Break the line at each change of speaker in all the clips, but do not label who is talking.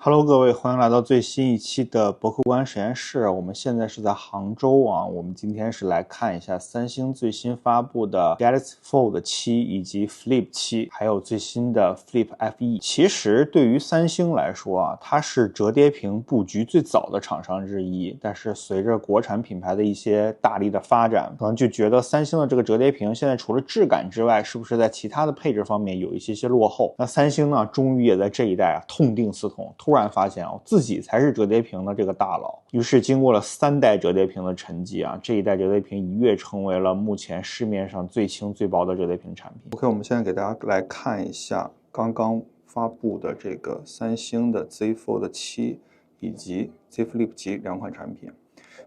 Hello，各位，欢迎来到最新一期的博客观实验室。我们现在是在杭州啊。我们今天是来看一下三星最新发布的 Galaxy Fold 7以及 Flip 7，还有最新的 Flip FE。其实对于三星来说啊，它是折叠屏布局最早的厂商之一。但是随着国产品牌的一些大力的发展，可能就觉得三星的这个折叠屏现在除了质感之外，是不是在其他的配置方面有一些落后？那三星呢，终于也在这一代痛定思痛，突然发现自己才是折叠屏的这个大佬。于是经过了3代折叠屏的沉寂这一代折叠屏一跃成为了目前市面上最轻最薄的折叠屏产品。OK， 我们现在给大家来看一下刚刚发布的这个三星的 Z Fold 7以及 Z Flip 7两款产品。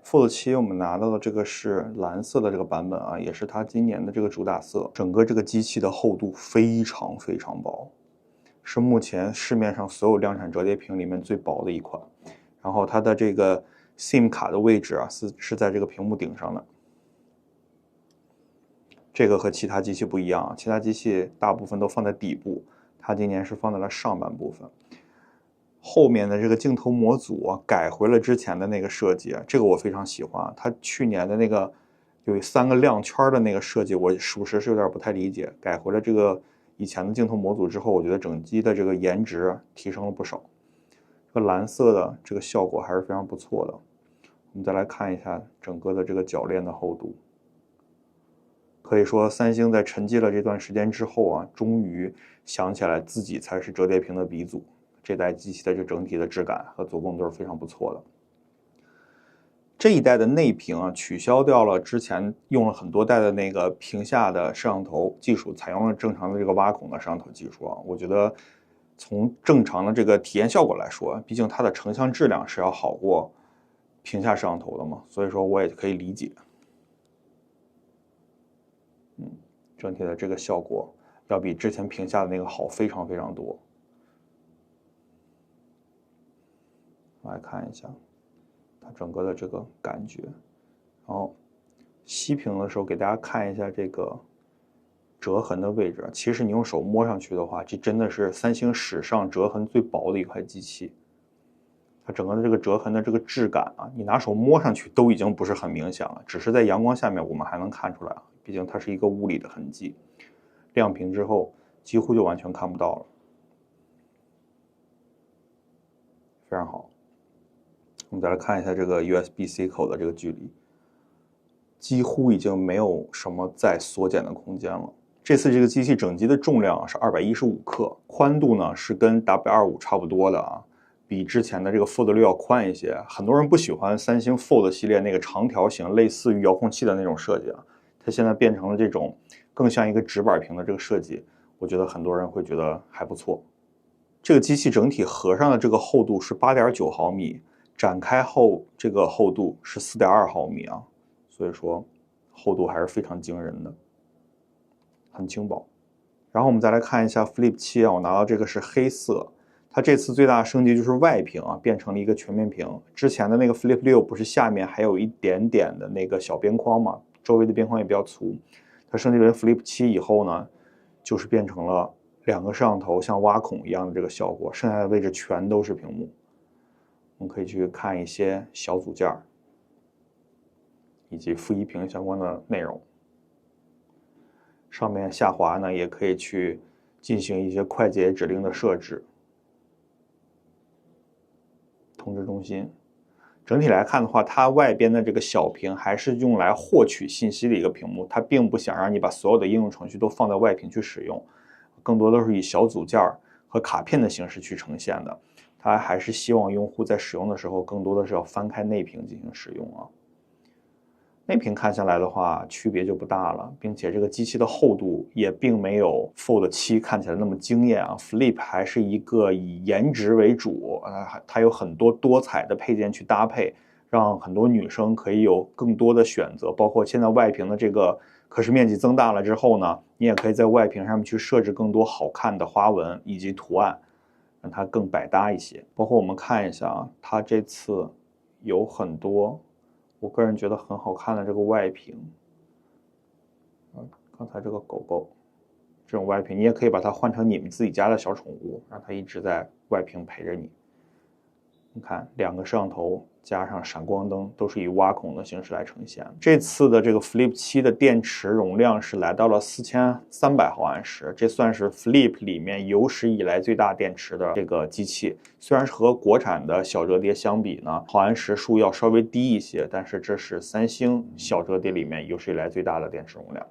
Fold 7我们拿到的这个是蓝色的这个版本也是它今年的这个主打色。整个这个机器的厚度非常非常薄，是目前市面上所有量产折叠屏里面最薄的一款。然后它的这个 SIM 卡的位置是在这个屏幕顶上的。这个和其他机器不一样，其他机器大部分都放在底部，它今年是放在了上半部分。后面的这个镜头模组改回了之前的那个设计，这个我非常喜欢。它去年的那个有3个亮圈的那个设计，我属实是有点不太理解。改回了这个以前的镜头模组之后，我觉得整机的这个颜值提升了不少。这个蓝色的这个效果还是非常不错的。我们再来看一下整个的这个铰链的厚度。可以说三星在沉寂了这段时间之后终于想起来自己才是折叠屏的鼻祖。这代机器的这整体的质感和做工都是非常不错的。这一代的内屏取消掉了之前用了很多代的那个屏下的摄像头技术，采用了正常的这个挖孔的摄像头技术我觉得从正常的这个体验效果来说，毕竟它的成像质量是要好过屏下摄像头的嘛，所以说我也可以理解。整体的这个效果要比之前屏下的那个好非常非常多。来看一下它整个的这个感觉。然后熄屏的时候给大家看一下这个折痕的位置。其实你用手摸上去的话，这真的是三星史上折痕最薄的一块机器。它整个的这个折痕的这个质感你拿手摸上去都已经不是很明显了，只是在阳光下面我们还能看出来毕竟它是一个物理的痕迹。亮屏之后几乎就完全看不到了，非常好。我们再来看一下这个 USB-C 口的这个距离，几乎已经没有什么再缩减的空间了。这次这个机器整机的重量是215克，宽度呢是跟 W25 差不多的比之前的这个 Fold 6要宽一些。很多人不喜欢三星 Fold 系列那个长条形类似于遥控器的那种设计它现在变成了这种更像一个直板屏的这个设计，我觉得很多人会觉得还不错。这个机器整体合上的这个厚度是 8.9 毫米，展开后这个厚度是 4.2 毫米所以说厚度还是非常惊人的，很轻薄。然后我们再来看一下 Flip 7我拿到这个是黑色。它这次最大的升级就是外屏变成了一个全面屏。之前的那个 Flip 6不是下面还有一点点的那个小边框嘛，周围的边框也比较粗。它升级为 Flip 7以后呢，就是变成了2个摄像头像挖孔一样的这个效果，剩下的位置全都是屏幕。我们可以去看一些小组件以及负一屏相关的内容。上面下滑呢，也可以去进行一些快捷指令的设置。通知中心，整体来看的话，它外边的这个小屏还是用来获取信息的一个屏幕，它并不想让你把所有的应用程序都放在外屏去使用，更多都是以小组件和卡片的形式去呈现的。它还是希望用户在使用的时候，更多的是要翻开内屏进行使用内屏看下来的话，区别就不大了，并且这个机器的厚度也并没有 Fold 7看起来那么惊艳Flip 还是一个以颜值为主它有很多多彩的配件去搭配，让很多女生可以有更多的选择。包括现在外屏的这个可视面积增大了之后呢，你也可以在外屏上面去设置更多好看的花纹以及图案，让它更百搭一些。包括我们看一下它这次有很多我个人觉得很好看的这个外屏，刚才这个狗狗这种外屏，你也可以把它换成你们自己家的小宠物，让它一直在外屏陪着你，你看2个摄像头加上闪光灯都是以挖孔的形式来呈现。这次的这个 Flip 7的电池容量是来到了4300毫安时，这算是 Flip 里面有史以来最大电池的这个机器。虽然是和国产的小折叠相比呢，毫安时数要稍微低一些，但是这是三星小折叠里面有史以来最大的电池容量。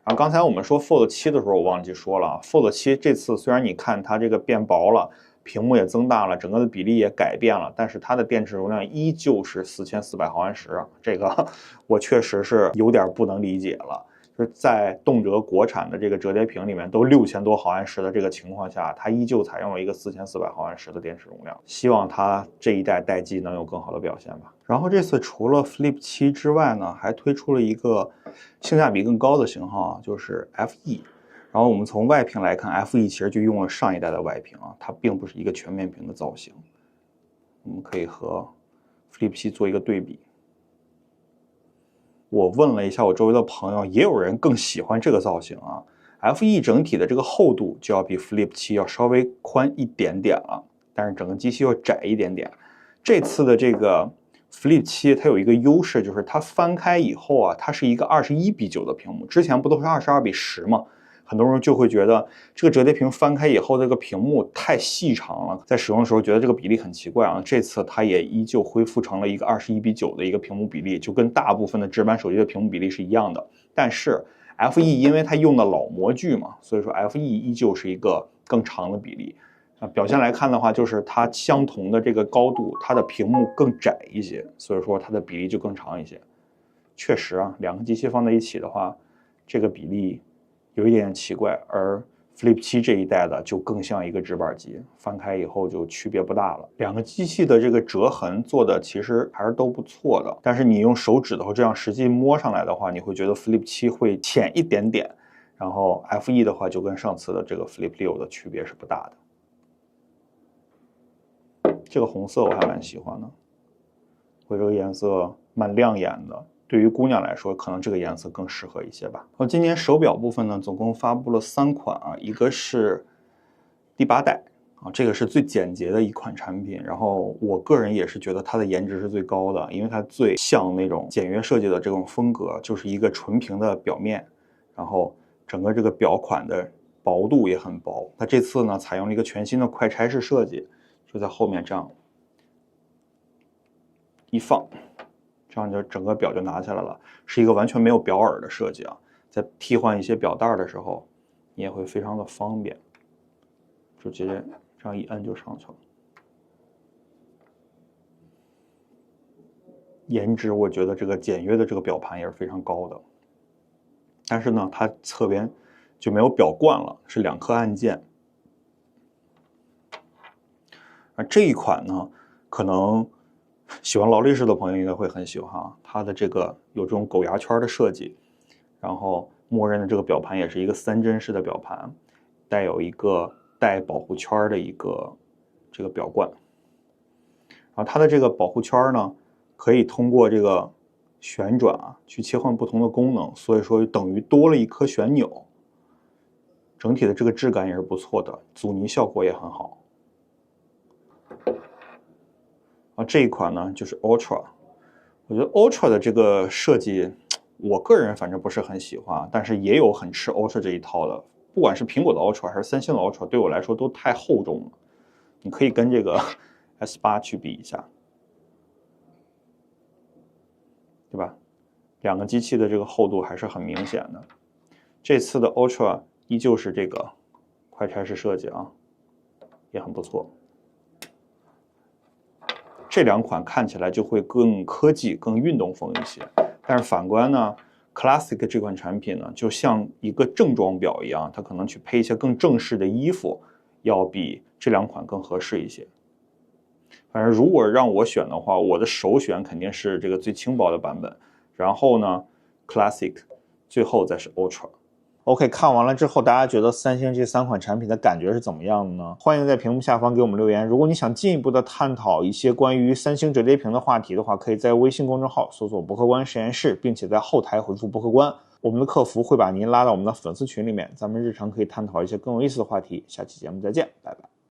然后刚才我们说 Fold 7的时候，我忘记说了 ，Fold 7这次虽然你看它这个变薄了，屏幕也增大了，整个的比例也改变了，但是它的电池容量依旧是4400毫安时，这个我确实是有点不能理解了。就是在动辄国产的这个折叠屏里面都6000多毫安时的这个情况下，它依旧采用了一个4400毫安时的电池容量。希望它这一代待机能有更好的表现吧。然后这次除了 Flip 7之外呢，还推出了一个性价比更高的型号，就是 FE。然后我们从外屏来看 ，FE 其实就用了上一代的外屏啊，它并不是一个全面屏的造型。我们可以和 Flip 7做一个对比。我问了一下我周围的朋友，也有人更喜欢这个造型啊。FE 整体的这个厚度就要比 Flip 7要稍微宽一点点了，但是整个机器要窄一点点。这次的这个 Flip 7它有一个优势，就是它翻开以后啊，它是一个21:9的屏幕，之前不都是22:10吗？很多人就会觉得这个折叠屏翻开以后，这个屏幕太细长了，在使用的时候觉得这个比例很奇怪啊。这次它也依旧恢复成了一个21:9的一个屏幕比例，就跟大部分的直板手机的屏幕比例是一样的。但是 FE 因为它用的老模具嘛，所以说 FE 依旧是一个更长的比例。表现来看的话，就是它相同的这个高度，它的屏幕更窄一些，所以说它的比例就更长一些。确实啊，2个机器放在一起的话，这个比例有一点奇怪，而 Flip 7这一代的就更像一个直板机，翻开以后就区别不大了。2个机器的这个折痕做的其实还是都不错的，但是你用手指头这样实际摸上来的话，你会觉得 Flip 7会浅一点点，然后 FE 的话就跟上次的这个 Flip 6的区别是不大的。这个红色我还蛮喜欢的，我这个颜色蛮亮眼的。对于姑娘来说，可能这个颜色更适合一些吧。今年手表部分呢，总共发布了3款啊，一个是第8代啊，这个是最简洁的一款产品。然后我个人也是觉得它的颜值是最高的，因为它最像那种简约设计的这种风格，就是一个纯平的表面，然后整个这个表款的薄度也很薄。它这次呢，采用了一个全新的快拆式设计，就在后面这样一放。这样就整个表就拿下来了，是一个完全没有表耳的设计啊。在替换一些表带的时候，你也会非常的方便，就直接这样一摁就上去了。颜值我觉得这个简约的这个表盘也是非常高的，但是呢，它侧边就没有表冠了，是2颗按键。而这一款呢，可能喜欢劳力士的朋友应该会很喜欢啊，它的这个有这种狗牙圈的设计，然后默认的这个表盘也是一个3针式的表盘，带有一个带保护圈的一个这个表冠。然后它的这个保护圈呢，可以通过这个旋转啊去切换不同的功能，所以说等于多了一颗旋钮。整体的这个质感也是不错的，阻尼效果也很好。这一款呢就是 Ultra， 我觉得 Ultra 的这个设计，我个人反正不是很喜欢，但是也有很吃 Ultra 这一套的，不管是苹果的 Ultra 还是三星的 Ultra， 对我来说都太厚重了。你可以跟这个 S8 去比一下，对吧？2个机器的这个厚度还是很明显的。这次的 Ultra 依旧是这个快拆式设计啊，也很不错。这2款看起来就会更科技、更运动风一些，但是反观呢 ，Classic 这款产品呢，就像一个正装表一样，它可能去配一些更正式的衣服，要比这2款更合适一些。反正如果让我选的话，我的首选肯定是这个最轻薄的版本，然后呢 Classic， 最后再是 Ultra。OK， 看完了之后，大家觉得三星这3款产品的感觉是怎么样的呢？欢迎在屏幕下方给我们留言。如果你想进一步的探讨一些关于三星折叠屏的话题的话，可以在微信公众号搜索不客观实验室，并且在后台回复不客观，我们的客服会把您拉到我们的粉丝群里面，咱们日常可以探讨一些更有意思的话题。下期节目再见，拜拜。